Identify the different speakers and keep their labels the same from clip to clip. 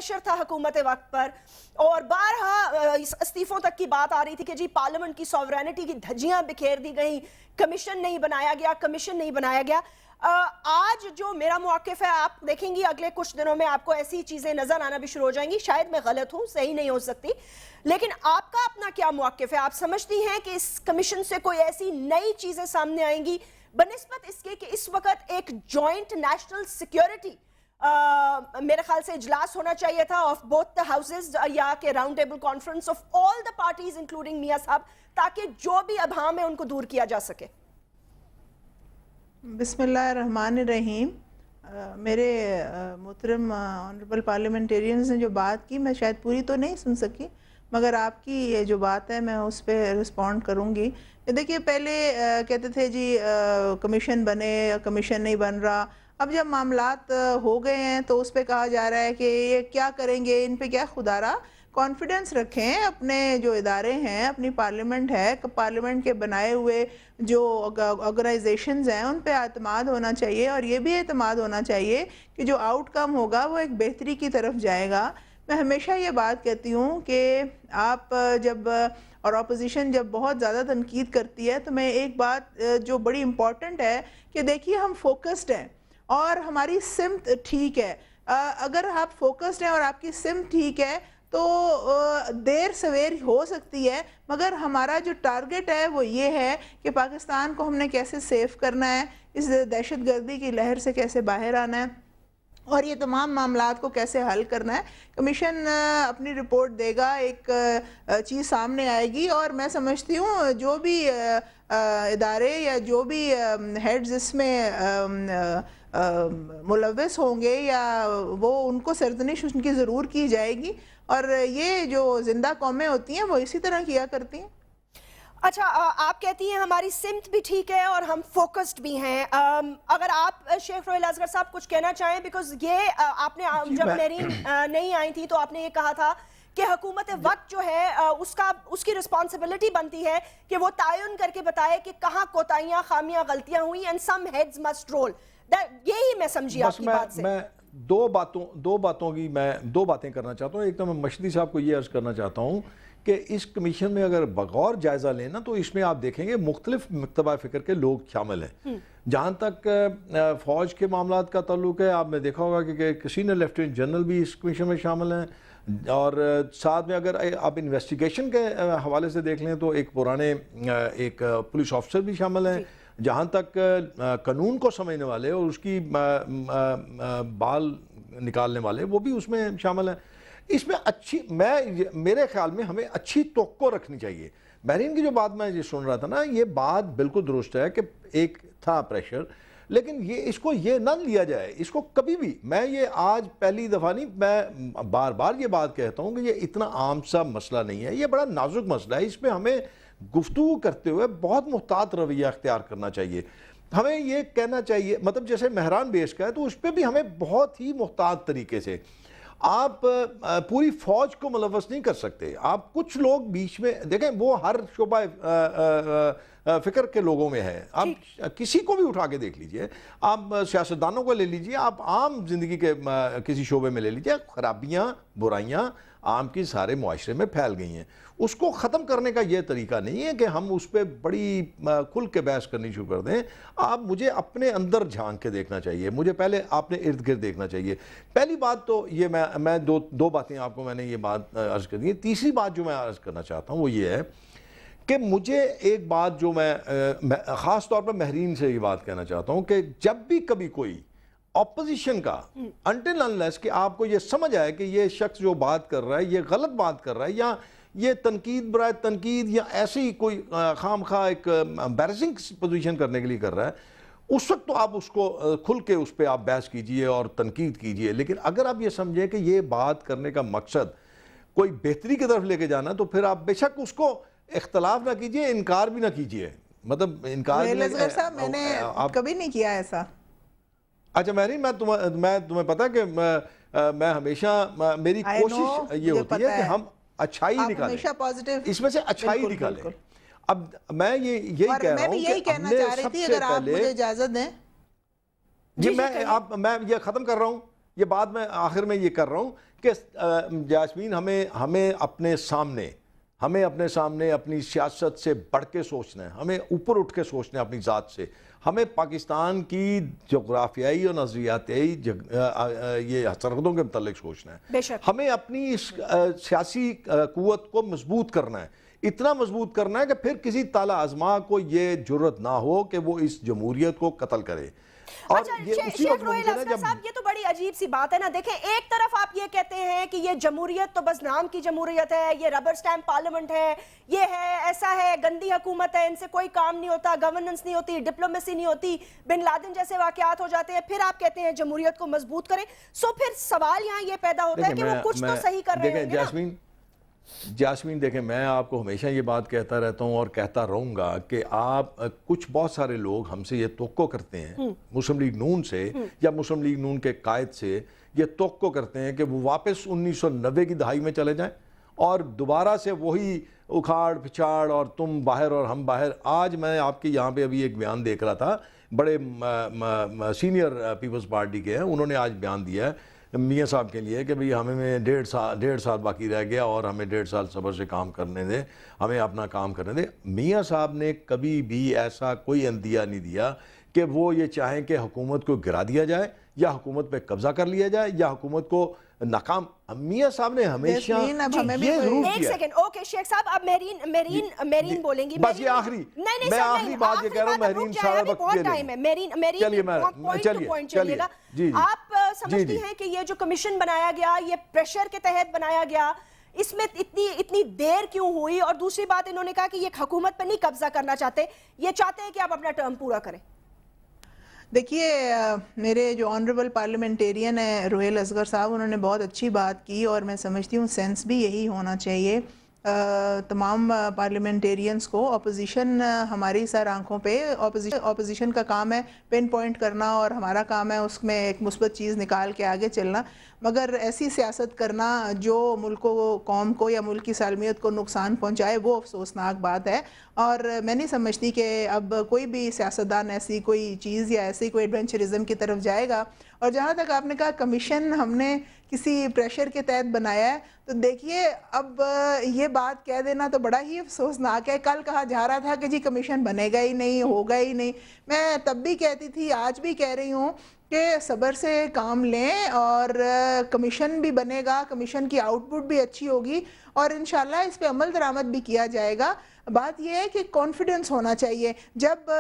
Speaker 1: Pressure تھا حکومت وقت پر اور بارہا استعفوں تک کی بات آ رہی تھی کہ جی پارلیمنٹ کی سوورینٹی کی دھجیاں بکھیر دی گئیں, کمیشن نہیں بنایا گیا. آج جو میرا موقف ہے, آپ دیکھیں گی اگلے کچھ دنوں میں آپ کو ایسی چیزیں نظر آنا بھی شروع ہو جائیں گی. شاید میں غلط ہوں, صحیح نہیں ہو سکتی, لیکن آپ کا اپنا کیا موقف ہے؟ آپ سمجھتی ہیں کہ اس کمیشن سے کوئی ایسی نئی چیزیں سامنے آئیں گی بنسبت اس کے کہ اس وقت ایک جوائنٹ نیشنل سیکیورٹی میرے خیال سے اجلاس ہونا چاہیے تھا آف بوتھ دا ہاؤسز, یا کہ round table conference of all the parties including میاں صاحب, تاکہ جو بھی ابہام ہے ان کو دور کیا جا سکے.
Speaker 2: بسم اللہ الرحمن الرحیم. میرے محترم آنریبل پارلیمنٹیرینز نے جو بات کی میں شاید پوری تو نہیں سن سکی, مگر آپ کی یہ جو بات ہے میں اس پہ رسپونڈ کروں گی. دیکھیے پہلے کہتے تھے جی کمیشن بنے, کمیشن نہیں بن رہا. اب جب معاملات ہو گئے ہیں تو اس پہ کہا جا رہا ہے کہ یہ کیا کریں گے, ان پہ کیا خدا را کانفیڈنس رکھیں. اپنے جو ادارے ہیں, اپنی پارلیمنٹ ہے, پارلیمنٹ کے بنائے ہوئے جو آرگنائزیشنز ہیں ان پہ اعتماد ہونا چاہیے, اور یہ بھی اعتماد ہونا چاہیے کہ جو آؤٹ کم ہوگا وہ ایک بہتری کی طرف جائے گا. میں ہمیشہ یہ بات کہتی ہوں کہ آپ جب اور اپوزیشن جب بہت زیادہ تنقید کرتی ہے تو میں ایک بات جو بڑی امپورٹنٹ ہے کہ دیکھیے ہم فوکسڈ ہیں اور ہماری سمت ٹھیک ہے. اگر آپ فوکسڈ ہیں اور آپ کی سمت ٹھیک ہے تو دیر سویر ہو سکتی ہے, مگر ہمارا جو ٹارگٹ ہے وہ یہ ہے کہ پاکستان کو ہم نے کیسے سیف کرنا ہے, اس دہشت گردی کی لہر سے کیسے باہر آنا ہے, اور یہ تمام معاملات کو کیسے حل کرنا ہے. کمیشن اپنی رپورٹ دے گا, ایک چیز سامنے آئے گی, اور میں سمجھتی ہوں جو بھی ادارے یا جو بھی ہیڈز اس میں ملوث ہوں گے یا وہ ان کو سرزنش ان کی ضرور کی جائے گی, اور یہ جو زندہ قومیں ہوتی ہیں وہ اسی طرح کیا کرتی ہیں.
Speaker 1: اچھا, آپ کہتی ہیں ہماری سمت بھی ٹھیک ہے اور ہم فوکسڈ بھی ہیں. اگر آپ شیخ روحیل اصغر صاحب کچھ کہنا چاہیں, بیکاز یہ آپ نے جب میرین نہیں آئی تھی تو آپ نے یہ کہا تھا کہ حکومت وقت جو ہے اس کی رسپانسبلٹی بنتی ہے کہ وہ تعین کر کے بتائے کہ کہاں کوتاہیاں, خامیاں, غلطیاں ہوئی, and some heads must roll. یہی میں سمجھی آپ کی بات سے.
Speaker 3: میں دو باتیں کرنا چاہتا ہوں. ایک تو میں مشدی صاحب کو یہ عرض کرنا چاہتا ہوں کہ اس کمیشن میں اگر بغور جائزہ لینا تو اس میں آپ دیکھیں گے مختلف مکتبہ فکر کے لوگ شامل ہیں. جہاں تک فوج کے معاملات کا تعلق ہے, آپ نے دیکھا ہوگا کہ سینئر لیفٹیننٹ جنرل بھی اس کمیشن میں شامل ہیں, اور ساتھ میں اگر آپ انویسٹیگیشن کے حوالے سے دیکھ لیں تو ایک پرانے ایک پولیس آفیسر بھی شامل ہیں. جہاں تک قانون کو سمجھنے والے اور اس کی بال نکالنے والے وہ بھی اس میں شامل ہیں. اس میں میرے خیال میں ہمیں اچھی توقع رکھنی چاہیے. بحرین کی جو بات میں یہ سن رہا تھا نا, یہ بات بالکل درست ہے کہ ایک تھا پریشر, لیکن اس کو یہ نہ لیا جائے, اس کو کبھی بھی, میں یہ آج پہلی دفعہ نہیں, میں بار بار یہ بات کہتا ہوں کہ یہ اتنا عام سا مسئلہ نہیں ہے, یہ بڑا نازک مسئلہ ہے. اس پہ ہمیں گفتگو کرتے ہوئے بہت محتاط رویہ اختیار کرنا چاہیے. ہمیں یہ کہنا چاہیے, مطلب جیسے مہران بیس کا ہے تو اس پہ بھی ہمیں بہت ہی محتاط طریقے سے, آپ پوری فوج کو ملوث نہیں کر سکتے. آپ کچھ لوگ بیچ میں دیکھیں, وہ ہر شعبہ فکر کے لوگوں میں ہے. آپ کسی کو بھی اٹھا کے دیکھ لیجئے, آپ سیاستدانوں کو لے لیجئے, آپ عام زندگی کے کسی شعبے میں لے لیجئے, خرابیاں, برائیاں عام کی سارے معاشرے میں پھیل گئی ہیں. اس کو ختم کرنے کا یہ طریقہ نہیں ہے کہ ہم اس پہ بڑی کھل کے بحث کرنی شروع کر دیں. آپ مجھے اپنے اندر جھانک کے دیکھنا چاہیے, مجھے پہلے اپنے ارد گرد دیکھنا چاہیے. پہلی بات تو یہ میں دو باتیں آپ کو میں نے یہ بات عرض کر دی. تیسری بات جو میں عرض کرنا چاہتا ہوں وہ یہ ہے کہ مجھے ایک بات جو میں خاص طور پر مہرین سے یہ بات کہنا چاہتا ہوں کہ جب بھی کبھی کوئی اپوزیشن کا انٹل انلیس کہ آپ کو یہ سمجھ آئے کہ یہ شخص جو بات کر رہا ہے یہ غلط بات کر رہا ہے, یا یہ تنقید برائے تنقید یا ایسی کوئی خام خواہ ایک امبیرسنگ پوزیشن کرنے کے لیے کر رہا ہے, اس وقت تو آپ اس کو کھل کے اس پہ آپ بحث کیجئے اور تنقید کیجئے. لیکن اگر آپ یہ سمجھیں کہ یہ بات کرنے کا مقصد کوئی بہتری کی طرف لے کے جانا, تو پھر آپ بے شک اس کو اختلاف نہ کیجئے, انکار بھی نہ کیجئے. مطلب انکار بھی
Speaker 2: صاحب میں نے کبھی نہیں کیا ایسا.
Speaker 3: اچھا مہرین, میں تمہیں پتا کہ میں ہمیشہ میری کوشش یہ ہوتی ہے کہ ہم اچھائی نکالیں, اس میں سے اچھائی نکالیں. اب میں یہی کہہ رہا ہوں کہ ہم نے سب سے پہلے,
Speaker 2: اگر آپ مجھے اجازت دیں,
Speaker 3: میں یہ ختم کر رہا ہوں, یہ بات میں آخر میں یہ کر رہا ہوں کہ جاسمین ہمیں اپنے سامنے اپنی سیاست سے بڑھ کے سوچنا ہے، ہمیں اوپر اٹھ کے سوچنا ہے اپنی ذات سے. ہمیں پاکستان کی جغرافیائی اور نظریاتی یہ سرحدوں کے متعلق سوچنا ہے. ہمیں اپنی اس سیاسی قوت کو مضبوط کرنا ہے، اتنا مضبوط کرنا ہے کہ پھر کسی طالع ازما کو یہ جرت نہ ہو کہ وہ اس جمہوریت کو قتل کرے. اور
Speaker 1: شیخ روہیل اصغر صاحب یہ تو بڑی عجیب سی بات ہے نا. دیکھیں ایک طرف آپ یہ کہتے ہیں کہ یہ جمہوریت تو بس نام کی جمہوریت ہے، یہ ربر سٹیمپ پارلیمنٹ ہے، یہ ہے ایسا ہے، گندی حکومت ہے، ان سے کوئی کام نہیں ہوتا، گورننس نہیں ہوتی، ڈپلومیسی نہیں ہوتی، بن لادن جیسے واقعات ہو جاتے ہیں. پھر آپ کہتے ہیں جمہوریت کو مضبوط کریں. سو پھر سوال یہاں یہ پیدا ہوتا ہے کہ وہ کچھ تو صحیح کر رہے ہیں نا.
Speaker 3: جاسمین دیکھیں میں آپ کو ہمیشہ یہ بات کہتا رہتا ہوں اور کہتا رہوں گا کہ آپ کچھ بہت سارے لوگ ہم سے یہ توقع کرتے ہیں، مسلم لیگ نون سے یا مسلم لیگ نون کے قائد سے یہ توقع کرتے ہیں کہ وہ واپس 1990 کی دہائی میں چلے جائیں اور دوبارہ سے وہی اکھاڑ پھچاڑ اور تم باہر اور ہم باہر. آج میں آپ کے یہاں پہ ابھی ایک بیان دیکھ رہا تھا، بڑے سینئر پیپلز پارٹی کے ہیں، انہوں نے آج بیان دیا ہے میاں صاحب کے لیے کہ بھئی ہمیں 1.5 سال باقی رہ گیا اور ہمیں 1.5 سال صبر سے کام کرنے دیں، ہمیں اپنا کام کرنے دیں. میاں صاحب نے کبھی بھی ایسا کوئی عندیہ نہیں دیا کہ وہ یہ چاہیں کہ حکومت کو گرا دیا جائے یا حکومت پہ قبضہ کر لیا جائے یا حکومت کو ناکام. میاں صاحب نے ہمیشہ یہ ضرور کیا.
Speaker 1: ایک سیکنڈ، اوکے شیخ صاحب اب میرین بولیں گی.
Speaker 3: بس یہ آخری میں آخری بات یہ کہہ رہا ہوں، میرین سارا وقت کے لیے
Speaker 1: چلیے گا. آپ سمجھتی ہیں کہ یہ جو کمیشن بنایا گیا یہ پریشر کے تحت بنایا گیا، اس میں اتنی دیر کیوں ہوئی؟ اور دوسری بات انہوں نے کہا کہ یہ حکومت پر نہیں قبضہ کرنا چاہتے، یہ چاہتے ہیں کہ آپ اپنا ٹرم پورا کریں.
Speaker 2: دیکھیے میرے جو آنریبل پارلیمنٹیرین ہیں روہیل اصغر صاحب، انہوں نے بہت اچھی بات کی اور میں سمجھتی ہوں سینس بھی یہی ہونا چاہیے تمام پارلیمنٹیرینز کو. اپوزیشن ہماری سر آنکھوں پہ، اپوزیشن کا کام ہے پن پوائنٹ کرنا اور ہمارا کام ہے اس میں ایک مثبت چیز نکال کے آگے چلنا، مگر ایسی سیاست کرنا جو ملک کو، قوم کو یا ملک کی سالمیت کو نقصان پہنچائے وہ افسوسناک بات ہے. اور میں نہیں سمجھتی کہ اب کوئی بھی سیاستدان ایسی کوئی چیز یا ایسی کوئی ایڈونچرزم کی طرف جائے گا. اور جہاں تک آپ نے کہا کمیشن ہم نے کسی پریشر کے تحت بنایا ہے، تو دیکھیے اب یہ بات کہہ دینا تو بڑا ہی افسوسناک ہے. کل کہا جا رہا تھا کہ جی کمیشن بنے گا ہی نہیں، ہوگا ہی نہیں. میں تب بھی کہتی تھی، آج بھی کہہ رہی ہوں کہ صبر سے کام لیں اور کمیشن بھی بنے گا، کمیشن کی آؤٹ پٹ بھی اچھی ہوگی اور انشاءاللہ اس پہ عمل درآمد بھی کیا جائے گا. بات یہ ہے کہ کانفیڈنس ہونا چاہیے. جب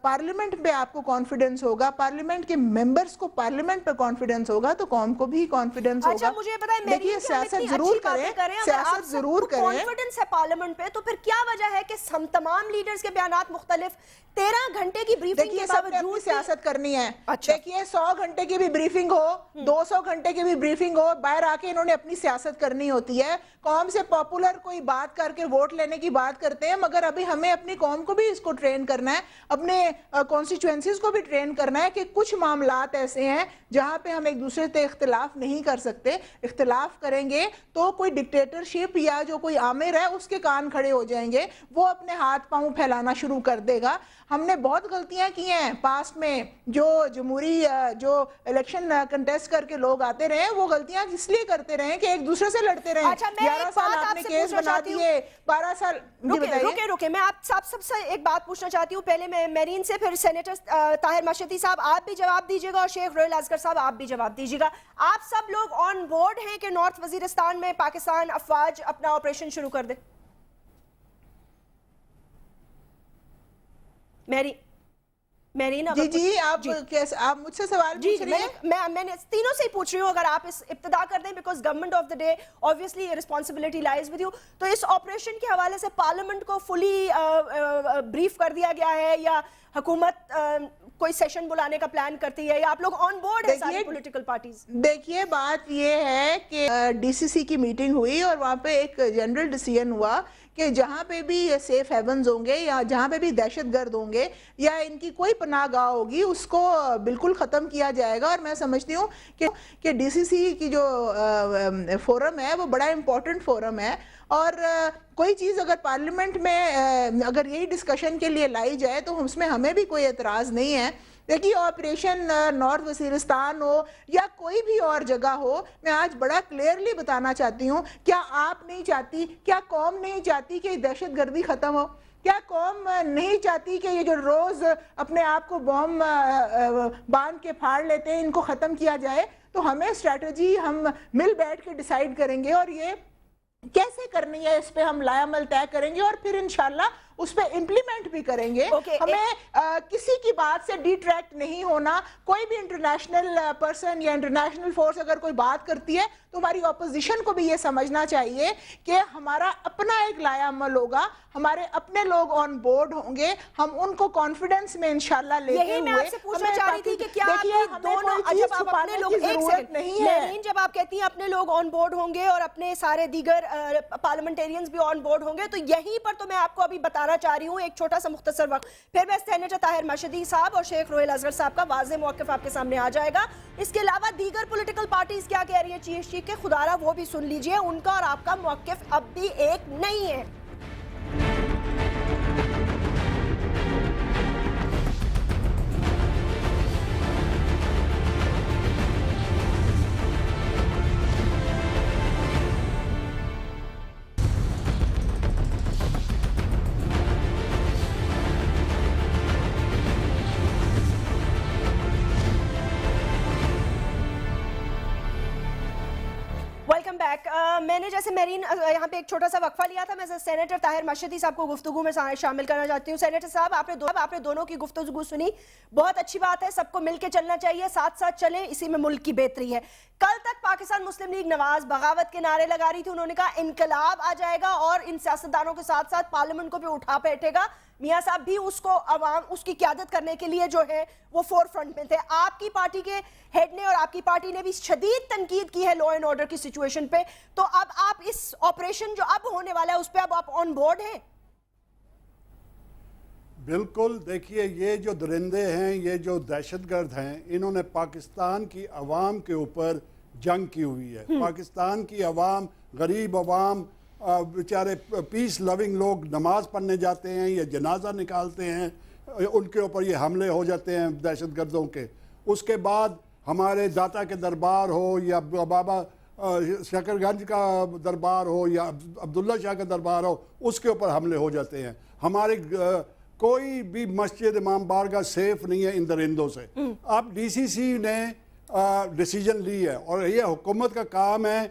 Speaker 2: پارلیمنٹ پہ آپ کو کانفیڈنس ہوگا، پارلیمنٹ کے ممبرز کو پارلیمنٹ پہ کانفیڈنس ہوگا تو قوم کو بھی کانفیڈنس ہوگا.
Speaker 1: مجھے بتائیں
Speaker 2: دیکھیے سیاست ضرور کریں، سیاست ضرور کریں.
Speaker 1: کانفیڈنس ہے پارلیمنٹ پہ، تو پھر کیا وجہ ہے کہ ہم تمام لیڈرز کے بیانات مختلف، 13 گھنٹے کی بریفنگ کے باوجود
Speaker 2: سیاست کرنی ہے. دیکھیے 100 گھنٹے کی بھی بریفنگ ہو، 200 گھنٹے کی بھی بریفنگ ہو، باہر آ کے انہوں نے اپنی سیاست کرنی ہوتی ہے. قوم سے پاپولر کوئی بات کر کے ووٹ لینے کی بات کرتے ہیں، مگر ابھی ہمیں اپنی قوم کو بھی اس کو ٹرین کرنا ہے، اپنے کانسٹیچوئنسیز کو بھی ٹرین کرنا ہے کہ کچھ معاملات ایسے ہیں جہاں پہ ہم ایک دوسرے سے اختلاف نہیں کر سکتے. اختلاف کریں گے تو کوئی ڈکٹیٹرشپ یا جو کوئی آمر ہے اس کے کان کھڑے ہو جائیں گے، وہ اپنے ہاتھ پاؤں پھیلانا شروع کر دے گا. ہم نے بہت غلطیاں کی ہیں پاسٹ میں، جو جمہوری جو الیکشن کنٹیسٹ کر کے لوگ آتے رہے وہ غلطیاں اس لیے کرتے رہے کہ ایک دوسرے سے لڑتے رہے. 11 سال آپ نے کیس بنا دیے، 12 سال.
Speaker 1: رکے میں آپ سب سے ایک بات پوچھنا چاہتی ہوں، پہلے میں میرین سے، پھر سینیٹر طاہر مشہدی صاحب آپ بھی جواب دیجیے گا اور شیخ روہیل اصغر صاحب آپ بھی جواب دیجیے گا. آپ سب لوگ آن بورڈ ہیں کہ نارتھ وزیرستان میں پاکستان افواج اپنا آپریشن شروع کر دے؟ میرین
Speaker 2: جی آپ مجھ سے سوال پوچھ رہی ہیں؟
Speaker 1: میں نے تینوں سے ہی پوچھ رہی ہوں، اگر آپ اس ابتدا کر دیں، because government of the day obviously responsibility lies with you. تو اس آپریشن کے حوالے سے پارلیمنٹ کو فلی بریف کر دیا گیا ہے یا حکومت کوئی سیشن بلانے کا پلان کرتی ہے یا آپ لوگ آن بورڈ ہیں ساری پولیٹیکل پارٹیز؟
Speaker 2: دیکھیے بات یہ ہے کہ ڈی سی سی کی میٹنگ ہوئی اور وہاں پہ ایک جنرل ڈیسیژن ہوا کہ جہاں پہ بھی سیف ہیونز ہوں گے یا جہاں پہ بھی دہشت گرد ہوں گے یا ان کی کوئی پناہ گاہ ہوگی اس کو بالکل ختم کیا جائے گا. اور میں سمجھتی ہوں کہ ڈی سی سی کی جو فورم ہے وہ بڑا امپورٹنٹ فورم ہے اور کوئی چیز اگر پارلیمنٹ میں اگر یہی ڈسکشن کے لیے لائی جائے تو اس میں ہمیں بھی کوئی اعتراض نہیں ہے. دیکھیے آپریشن نارتھ وزیرستان ہو یا کوئی بھی اور جگہ ہو، میں آج بڑا کلیئرلی بتانا چاہتی ہوں، کیا آپ نہیں چاہتی، کیا قوم نہیں چاہتی کہ دہشت گردی ختم ہو؟ کیا قوم نہیں چاہتی کہ یہ جو روز اپنے آپ کو بوم باندھ کے پھاڑ لیتے ہیں ان کو ختم کیا جائے؟ تو ہمیں اسٹریٹجی ہم مل بیٹھ کے ڈیسائیڈ کریں گے اور یہ کیسے کرنی ہے اس پہ ہم لائے عمل طے کریں گے اور پھر انشاءاللہ اس پہ امپلیمنٹ بھی کریں گے. ہمیں کسی کی بات سے ڈیٹریکٹ نہیں ہونا. کوئی بھی انٹرنیشنل پرسن یا انٹرنیشنل فورس اگر کوئی بات کرتی ہے تو ہماری اپوزیشن کو بھی یہ سمجھنا چاہیے کہ ہمارا اپنا ایک لائے عمل ہوگا, ہمارے اپنے لوگ آن بورڈ ہوں گے, ہم ان کو کانفیڈنس میں انشاءاللہ لیتے ہوئے.
Speaker 1: یہی میں آپ سے پوچھنا چاہ رہی تھی کہ کیا آپ دونوں جب آپ اپنے لوگ ایک سیکنڈ جب آپ کہتی ہیں اپنے لوگ آن بورڈ ہوں گے اور اپنے سارے دیگر پارلیمنٹیرینز بھی آن بورڈ ہوں گے, تو یہیں پر تو میں آپ کو ابھی بتانا چاہ رہی ہوں ایک چھوٹا سا مختصر وقت, پھر میں سینیٹر طاہر مشہدی صاحب اور شیخ روہیل اصغر صاحب کا واضح موقف آپ کے سامنے آ جائے گا. اس کے علاوہ دیگر پولیٹیکل پارٹیز کیا کہہ رہی ہیں چیف کے خدارہ وہ بھی سن لیجئے, ان کا اور آپ کا موقف اب بھی ایک نہیں ہے. Welcome back. میں نے جیسے میرین یہاں پہ ایک چھوٹا سا وقفہ لیا تھا, میں سینیٹر طاہر مشہدی صاحب کو گفتگو میں شامل کرنا چاہتی ہوں. سینیٹر صاحب آپ نے دونوں کی گفتگو سنی, بہت اچھی بات ہے, سب کو مل کے چلنا چاہیے, ساتھ ساتھ چلیں, اسی میں ملک کی بہتری ہے. کل تک پاکستان مسلم لیگ نواز بغاوت کے نعرے لگا رہی تھی, انہوں نے کہا انقلاب آ جائے گا اور ان سیاستدانوں کے ساتھ ساتھ پارلیمنٹ کو بھی اٹھا بیٹھے گا. میاں صاحب بھی اس کو عوام اس کی قیادت کرنے کے لیے جو ہے وہ فور فرنٹ میں تھے. آپ کی پارٹی کے ہیڈ نے اور آپ کی پارٹی نے بھی شدید تنقید کی ہے لا اینڈ آرڈر کی سچویشن پہ, تو اب آپ اس آپریشن جو اب ہونے والا ہے اس پہ اب آپ آن بورڈ ہیں؟
Speaker 4: بالکل. دیکھیے یہ جو درندے ہیں, یہ جو دہشت گرد ہیں, انہوں نے پاکستان کی عوام کے اوپر جنگ کی ہوئی ہے. پاکستان کی عوام, غریب عوام, بیچارے پیس لونگ لوگ نماز پڑھنے جاتے ہیں یا جنازہ نکالتے ہیں, ان کے اوپر یہ حملے ہو جاتے ہیں دہشت گردوں کے. اس کے بعد ہمارے داتا کے دربار ہو یا بابا شکر گنج کا دربار ہو یا عبداللہ شاہ کا دربار ہو, اس کے اوپر حملے ہو جاتے ہیں. ہمارے کوئی بھی مسجد امام بارگاہ سیف نہیں ہے ان درندوں سے. اب ڈی سی سی نے ڈیسیجن لی ہے اور یہ حکومت کا کام ہے.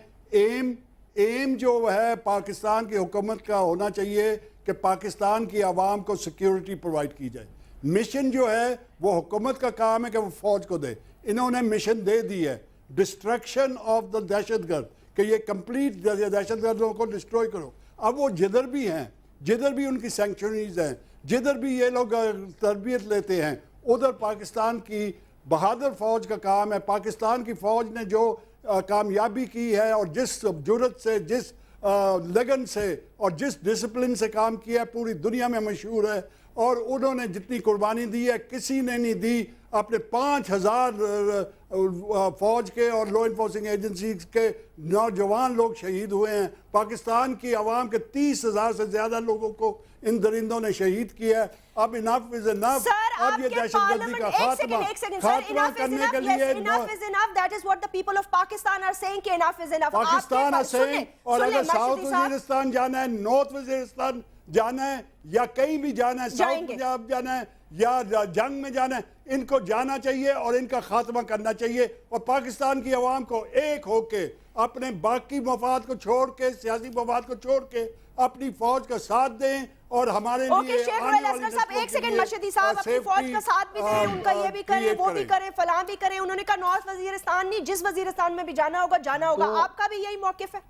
Speaker 4: ایم جو ہے پاکستان کی حکومت کا ہونا چاہیے کہ پاکستان کی عوام کو سیکیورٹی پرووائڈ کی جائے. مشن جو ہے وہ حکومت کا کام ہے کہ وہ فوج کو دے. انہوں نے مشن دے دی ہے ڈسٹرکشن آف دا دہشت گرد, کہ یہ کمپلیٹ دہشت گردوں کو ڈسٹروائے کرو. اب وہ جدھر بھی ہیں, جدھر بھی ان کی سینکچریز ہیں, جدھر بھی یہ لوگ تربیت لیتے ہیں, ادھر پاکستان کی بہادر فوج کا کام ہے. پاکستان کی فوج نے جو کامیابی کی ہے اور جس جرت سے, جس لگن سے اور جس ڈسپلن سے کام کیا ہے, پوری دنیا میں مشہور ہے. اور انہوں نے جتنی قربانی دی ہے کسی نے نہیں دی. اپنے 5000 فوج کے اور لا انفورسنگ ایجنسیز کے نوجوان لوگ شہید ہوئے ہیں. پاکستان کی عوام کے 30,000 سے زیادہ لوگوں کو ان درندوں نے شہید کیا ہے. اب انف از انف. اب یہ دہشت گردی کا خاتمہ کرنے کے لیے پاکستان اسیں, اور اگر ساؤتھ وزیرستان جانا ہے, نارتھ وزیرستان جانا ہے, یا کہیں بھی جانا ہے, ساؤتھ پنجاب جانا ہے یا جنگ میں جانا ہے, ان کو جانا چاہیے اور ان کا خاتمہ کرنا چاہیے. اور پاکستان کی عوام کو ایک ہو کے اپنے باقی مفاد کو چھوڑ کے, سیاسی مفاد کو چھوڑ کے اپنی فوج کا ساتھ دیں اور ہمارے لیے
Speaker 1: آنے والی نسلوں
Speaker 4: ایک سیکنڈ
Speaker 1: مشہدی صاحب اپنی فوج کا ساتھ بھی دیں, ان کا یہ بھی کریں, وہ بھی کریں, فلاں بھی کریں. انہوں نے کہا نارتھ وزیرستان نہیں, جس وزیرستان میں بھی جانا ہوگا. آپ کا بھی یہی موقف ہے؟